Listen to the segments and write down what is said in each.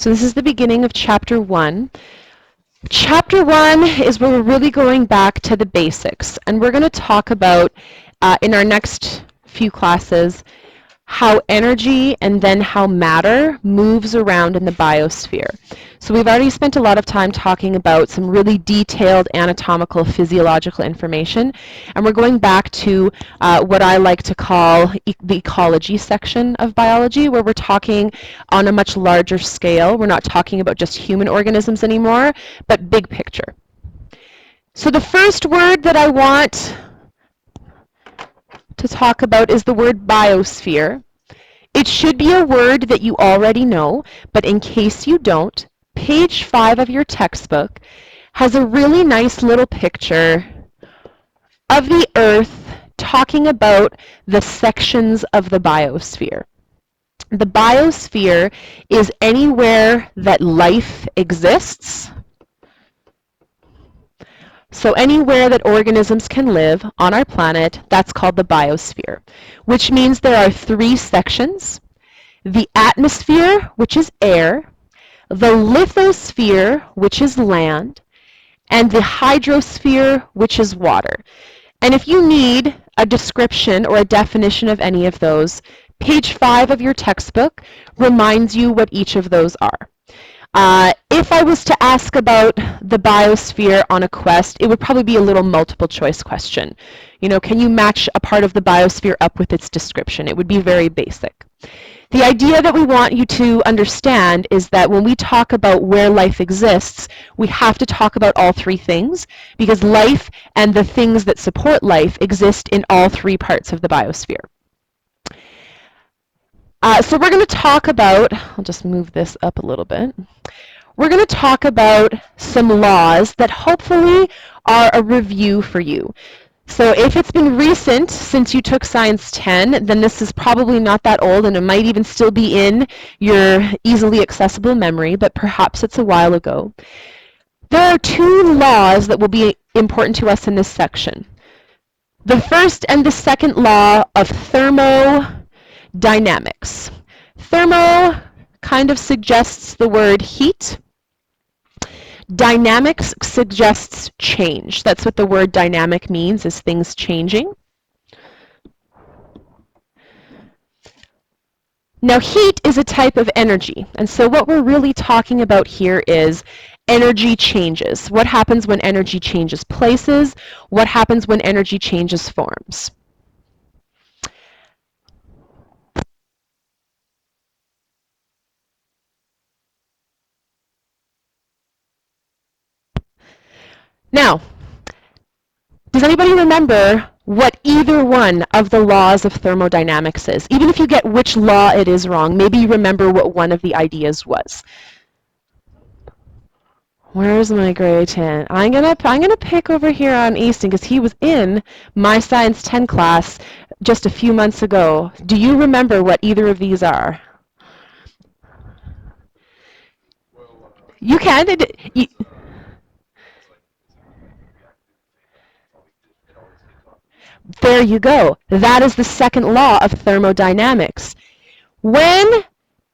So this is the beginning of Chapter 1. Chapter 1 is where we're really going back to the basics, and we're going to talk about, in our next few classes, how energy and then how matter moves around in the biosphere. So we've already spent a lot of time talking about some really detailed anatomical, physiological information, and we're going back to what I like to call the ecology section of biology, where we're talking on a much larger scale. We're not talking about just human organisms anymore, but big picture. So the first word that I want to talk about is the word biosphere. It should be a word that you already know, but in case you don't, page 5 of your textbook has a really nice little picture of the Earth talking about the sections of the biosphere. The biosphere is anywhere that life exists. So anywhere that organisms can live on our planet, that's called the biosphere, which means there are 3 sections: the atmosphere, which is air, the lithosphere, which is land, and the hydrosphere, which is water. And if you need a description or a definition of any of those, page 5 of your textbook reminds you what each of those are. If I was to ask about the biosphere on a quest, it would probably be a little multiple choice question. You know, can you match a part of the biosphere up with its description? It would be very basic. The idea that we want you to understand is that when we talk about where life exists, we have to talk about all 3 things, because life and the things that support life exist in all 3 parts of the biosphere. So we're going to talk about, I'll just move this up a little bit. We're going to talk about some laws that hopefully are a review for you. So if it's been recent since you took Science 10, then this is probably not that old, and it might even still be in your easily accessible memory, but perhaps it's a while ago. There are 2 laws that will be important to us in this section. The first and the second law of thermodynamics. Thermo kind of suggests the word heat. Dynamics suggests change. That's what the word dynamic means, is things changing. Now, heat is a type of energy, and so what we're really talking about here is energy changes. What happens when energy changes places? What happens when energy changes forms? Now, does anybody remember what either one of the laws of thermodynamics is? Even if you get which law it is wrong, maybe you remember what one of the ideas was. Where's my gray 10? I'm gonna pick over here on Easton, because he was in my Science 10 class just a few months ago. Do you remember what either of these are? You can. There you go. That is the second law of thermodynamics. When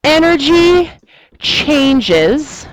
energy changes,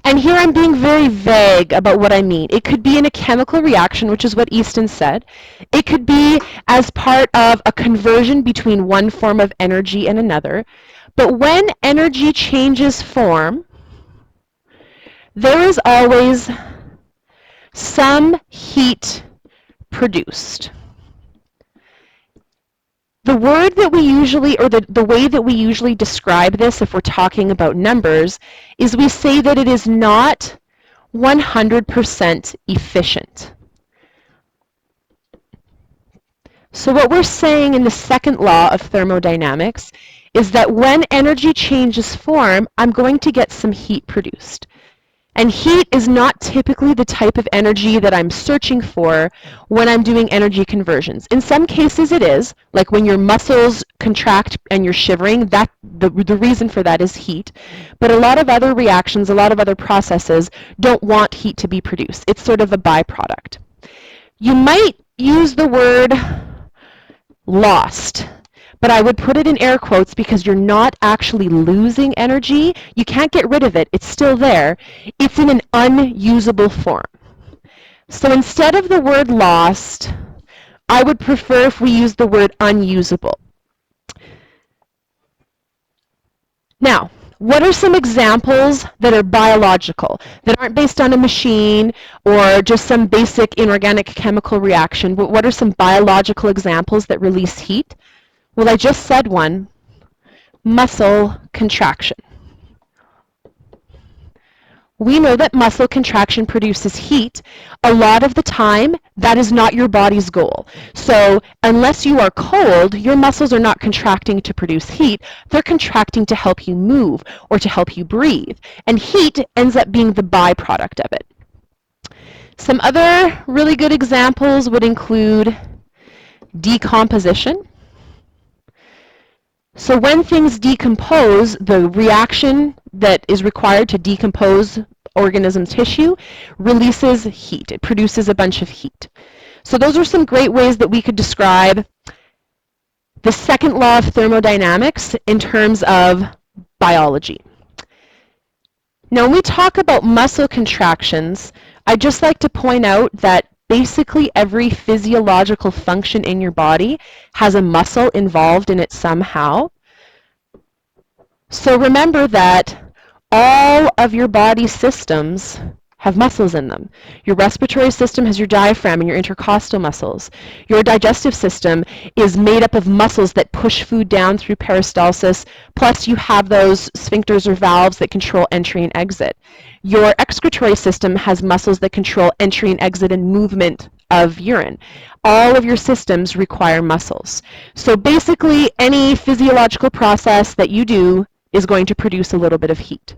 and here I'm being very vague about what I mean. It could be in a chemical reaction, which is what Easton said. It could be as part of a conversion between one form of energy and another. But when energy changes form, there is always some heat produced. The word that we usually, or the way that we usually describe this if we're talking about numbers, is we say that it is not 100% efficient. So what we're saying in the second law of thermodynamics is that when energy changes form, I'm going to get some heat produced. And heat is not typically the type of energy that I'm searching for when I'm doing energy conversions. In some cases it is, like when your muscles contract and you're shivering, that the reason for that is heat. But a lot of other reactions, a lot of other processes don't want heat to be produced. It's sort of a byproduct. You might use the word lost, but I would put it in air quotes because you're not actually losing energy. You can't get rid of it. It's still there. It's in an unusable form. So instead of the word lost, I would prefer if we use the word unusable. Now, what are some examples that are biological, that aren't based on a machine or just some basic inorganic chemical reaction? But what are some biological examples that release heat? Well, I just said one, muscle contraction. We know that muscle contraction produces heat. A lot of the time, that is not your body's goal. So unless you are cold, your muscles are not contracting to produce heat. They're contracting to help you move or to help you breathe. And heat ends up being the byproduct of it. Some other really good examples would include decomposition. So when things decompose, the reaction that is required to decompose organism tissue releases heat. It produces a bunch of heat. So those are some great ways that we could describe the second law of thermodynamics in terms of biology. Now, when we talk about muscle contractions, I'd just like to point out that basically every physiological function in your body has a muscle involved in it somehow. So remember that all of your body systems have muscles in them. Your respiratory system has your diaphragm and your intercostal muscles. Your digestive system is made up of muscles that push food down through peristalsis, plus you have those sphincters or valves that control entry and exit. Your excretory system has muscles that control entry and exit and movement of urine. All of your systems require muscles. So basically, any physiological process that you do is going to produce a little bit of heat.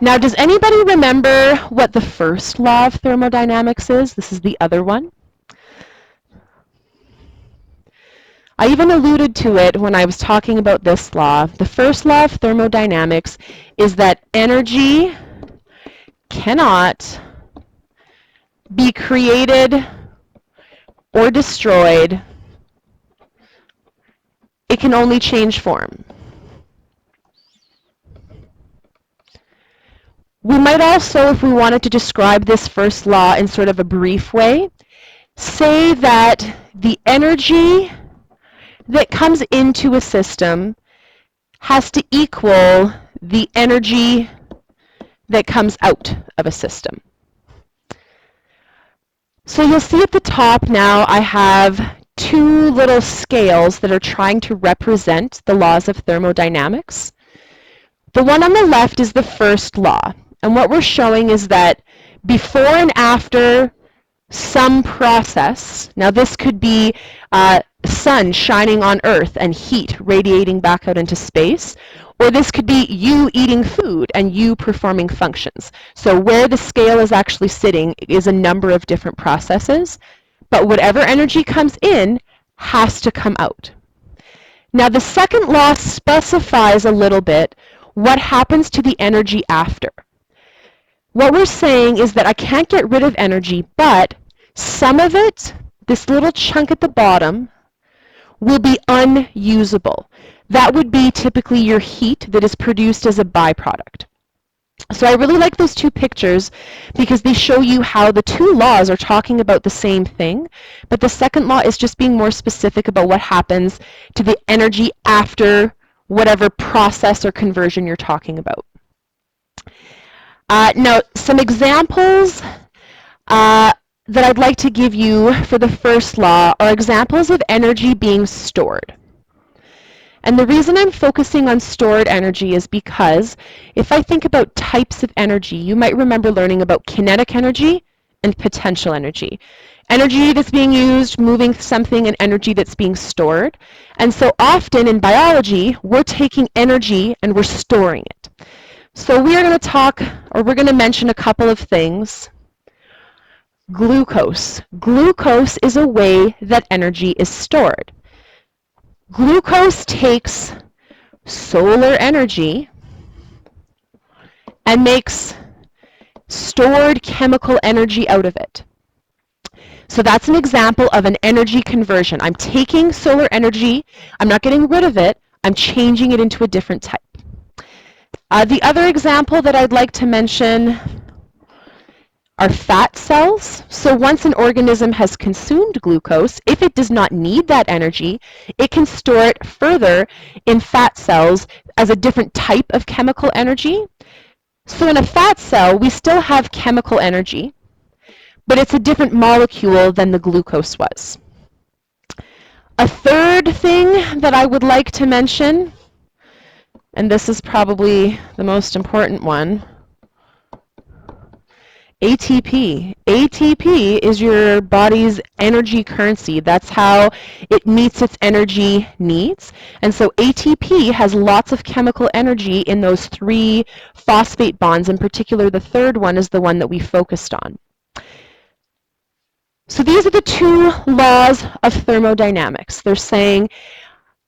Now, does anybody remember what the first law of thermodynamics is? This is the other one. I even alluded to it when I was talking about this law. The first law of thermodynamics is that energy cannot be created or destroyed. It can only change form. We might also, if we wanted to describe this first law in sort of a brief way, say that the energy that comes into a system has to equal the energy that comes out of a system. So you'll see at the top now I have two little scales that are trying to represent the laws of thermodynamics. The one on the left is the first law. And what we're showing is that before and after some process, now this could be sun shining on Earth and heat radiating back out into space, or this could be you eating food and you performing functions. So where the scale is actually sitting is a number of different processes, but whatever energy comes in has to come out. Now the second law specifies a little bit what happens to the energy after. What we're saying is that I can't get rid of energy, but some of it, this little chunk at the bottom, will be unusable. That would be typically your heat that is produced as a byproduct. So I really like those two pictures because they show you how the two laws are talking about the same thing, but the second law is just being more specific about what happens to the energy after whatever process or conversion you're talking about. Now, some examples that I'd like to give you for the first law are examples of energy being stored. And the reason I'm focusing on stored energy is because if I think about types of energy, you might remember learning about kinetic energy and potential energy. Energy that's being used, moving something, and energy that's being stored. And so often in biology, we're taking energy and we're storing it. So we are going to talk, or we're going to mention a couple of things. Glucose. Glucose is a way that energy is stored. Glucose takes solar energy and makes stored chemical energy out of it. So that's an example of an energy conversion. I'm taking solar energy, I'm not getting rid of it, I'm changing it into a different type. The other example that I'd like to mention are fat cells. So once an organism has consumed glucose, if it does not need that energy, it can store it further in fat cells as a different type of chemical energy. So in a fat cell, we still have chemical energy, but it's a different molecule than the glucose was. A third thing that I would like to mention, and this is probably the most important one, ATP. ATP is your body's energy currency. That's how it meets its energy needs. And so ATP has lots of chemical energy in those 3 phosphate bonds. In particular, the third one is the one that we focused on. So these are the 2 laws of thermodynamics. They're saying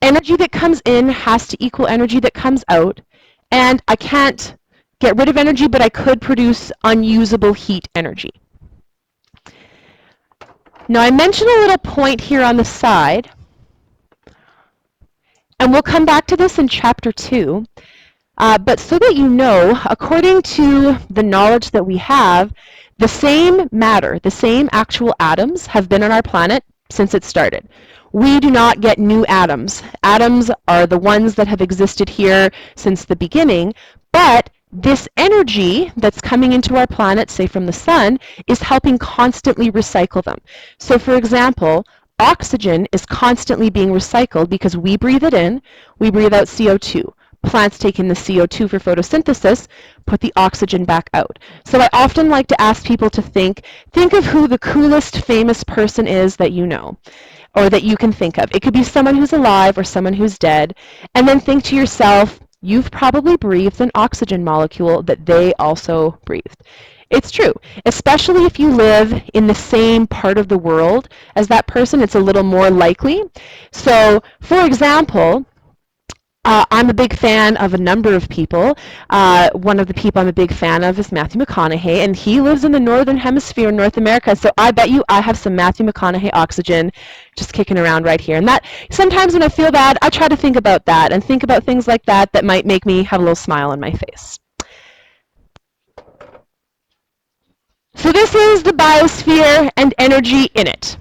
energy that comes in has to equal energy that comes out, and I can't get rid of energy, but I could produce unusable heat energy. Now I mentioned a little point here on the side, and we'll come back to this in Chapter 2, but so that you know, according to the knowledge that we have, the same matter, the same actual atoms have been on our planet since it started. We do not get new atoms. Atoms are the ones that have existed here since the beginning, but this energy that's coming into our planet, say from the sun, is helping constantly recycle them. So for example, oxygen is constantly being recycled because we breathe it in, we breathe out CO2. Plants take in the CO2 for photosynthesis, put the oxygen back out. So I often like to ask people to think of who the coolest famous person is that you know, or that you can think of. It could be someone who's alive or someone who's dead, and then think to yourself, you've probably breathed an oxygen molecule that they also breathed. It's true, especially if you live in the same part of the world as that person, it's a little more likely. So, for example, I'm a big fan of a number of people. One of the people I'm a big fan of is Matthew McConaughey, and he lives in the northern hemisphere in North America, so I bet you I have some Matthew McConaughey oxygen just kicking around right here. And that sometimes when I feel bad, I try to think about that and think about things like that that might make me have a little smile on my face. So this is the biosphere and energy in it.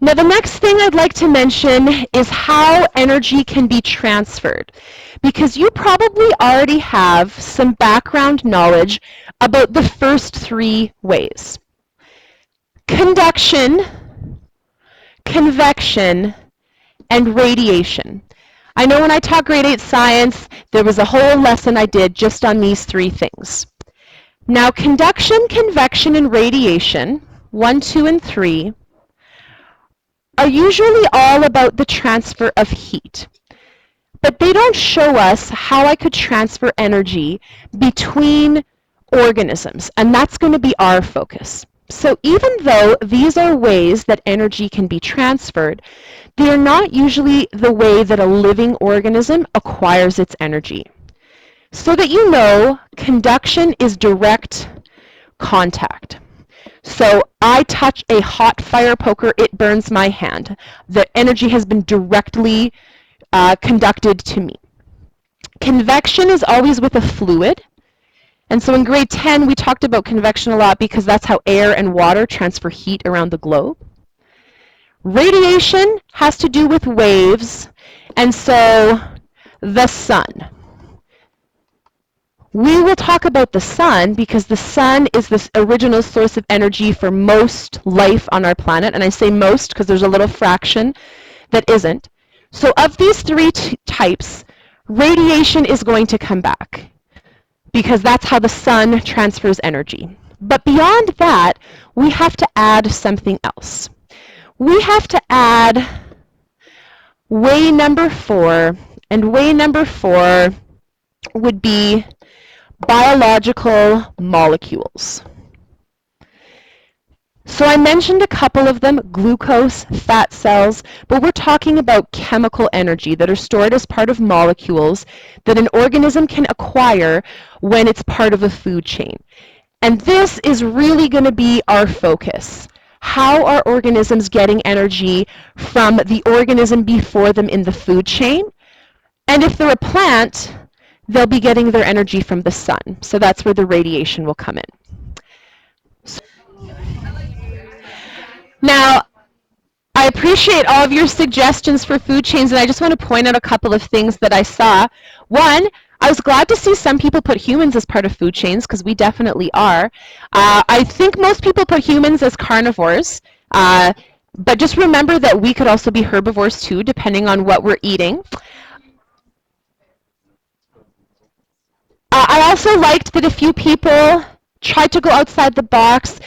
Now the next thing I'd like to mention is how energy can be transferred, because you probably already have some background knowledge about the first 3 ways: conduction, convection, and radiation. I know when I taught grade 8 science, there was a whole lesson I did just on these 3 things. Now conduction, convection, and radiation, 1, 2, and 3, are usually all about the transfer of heat. But they don't show us how I could transfer energy between organisms, and that's going to be our focus. So even though these are ways that energy can be transferred, they are not usually the way that a living organism acquires its energy. So that you know, conduction is direct contact. So I touch a hot fire poker, it burns my hand. The energy has been directly conducted to me. Convection is always with a fluid. And so in grade 10, we talked about convection a lot because that's how air and water transfer heat around the globe. Radiation has to do with waves, and so the sun. We will talk about the sun because the sun is the original source of energy for most life on our planet. And I say most because there's a little fraction that isn't. So of these 3 types, radiation is going to come back because that's how the sun transfers energy. But beyond that, we have to add something else. We have to add way number 4, and way number 4 would be biological molecules. So I mentioned a couple of them, glucose, fat cells, but we're talking about chemical energy that are stored as part of molecules that an organism can acquire when it's part of a food chain. And this is really going to be our focus. How are organisms getting energy from the organism before them in the food chain? And if they're a plant, they'll be getting their energy from the sun. So that's where the radiation will come in. Now, I appreciate all of your suggestions for food chains, and I just want to point out a couple of things that I saw. One, I was glad to see some people put humans as part of food chains, because we definitely are. I think most people put humans as carnivores, but just remember that we could also be herbivores too, depending on what we're eating. I also liked that a few people tried to go outside the box,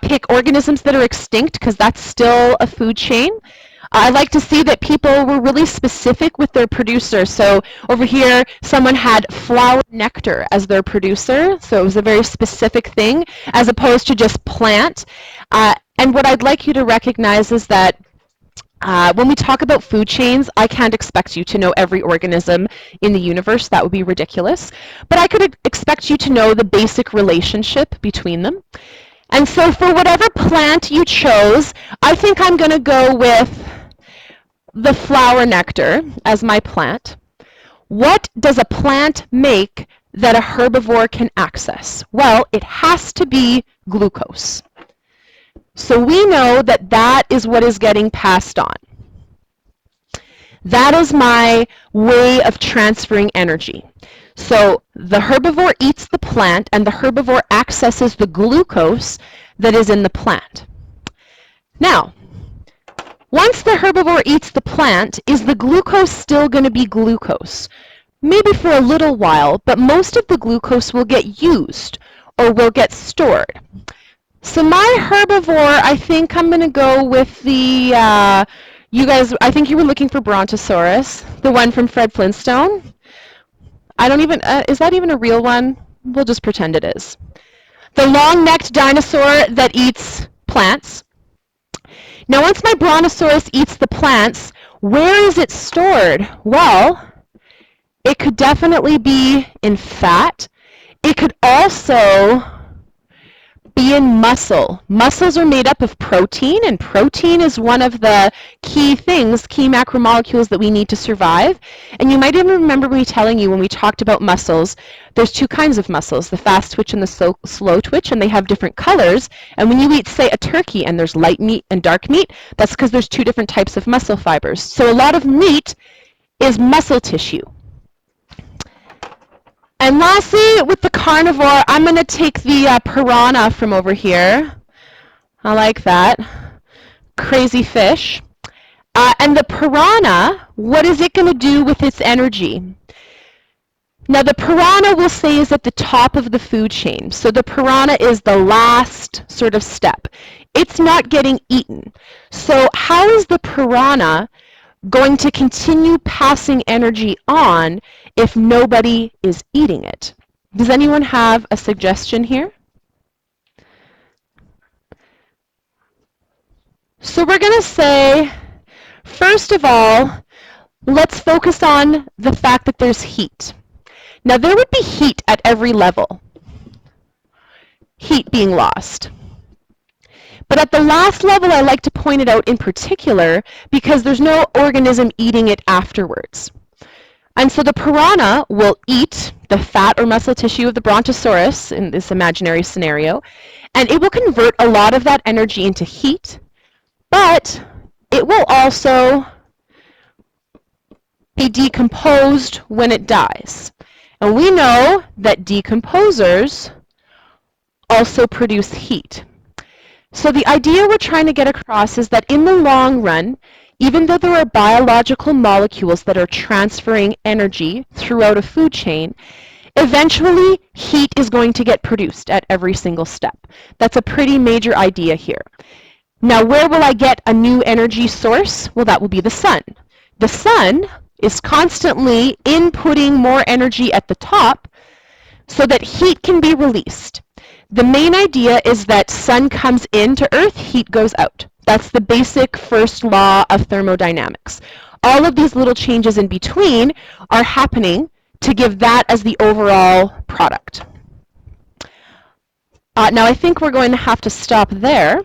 pick organisms that are extinct, because that's still a food chain. I like to see that people were really specific with their producer. So over here, someone had flower nectar as their producer, so it was a very specific thing, as opposed to just plant. And what I'd like you to recognize is that when we talk about food chains, I can't expect you to know every organism in the universe. That would be ridiculous. But I could expect you to know the basic relationship between them. And so for whatever plant you chose, I think I'm going to go with the flower nectar as my plant. What does a plant make that a herbivore can access? Well, it has to be glucose. So we know that that is what is getting passed on. That is my way of transferring energy. So the herbivore eats the plant, and the herbivore accesses the glucose that is in the plant. Now, once the herbivore eats the plant, is the glucose still going to be glucose? Maybe for a little while, but most of the glucose will get used or will get stored. So my herbivore, I think I'm going to go with the, you guys, I think you were looking for Brontosaurus, the one from Fred Flintstone. I don't even, is that even a real one? We'll just pretend it is. The long-necked dinosaur that eats plants. Now once my Brontosaurus eats the plants, where is it stored? Well, it could definitely be in fat. It could also be in muscle. Muscles are made up of protein, and protein is one of the key things, key macromolecules that we need to survive. And you might even remember me telling you when we talked about muscles, there's two kinds of muscles, the fast twitch and the slow twitch, and they have different colors. And when you eat, say, a turkey and there's light meat and dark meat, that's because there's two different types of muscle fibers. So a lot of meat is muscle tissue. And lastly, with the carnivore, I'm going to take the piranha from over here. I like that. Crazy fish. And the piranha, what is it going to do with its energy? Now the piranha, we'll say, is at the top of the food chain. So the piranha is the last sort of step. It's not getting eaten. So how is the piranha going to continue passing energy on if nobody is eating it? Does anyone have a suggestion here? So we're going to say, first of all, let's focus on the fact that there's heat. Now there would be heat at every level, heat being lost. But at the last level, I like to point it out in particular because there's no organism eating it afterwards. And so the piranha will eat the fat or muscle tissue of the Brontosaurus in this imaginary scenario, and it will convert a lot of that energy into heat, but it will also be decomposed when it dies. And we know that decomposers also produce heat. So the idea we're trying to get across is that in the long run, even though there are biological molecules that are transferring energy throughout a food chain, eventually heat is going to get produced at every single step. That's a pretty major idea here. Now, where will I get a new energy source? Well, that will be the sun. The sun is constantly inputting more energy at the top so that heat can be released. The main idea is that sun comes into Earth, heat goes out. That's the basic first law of thermodynamics. All of these little changes in between are happening to give that as the overall product. Now I think we're going to have to stop there.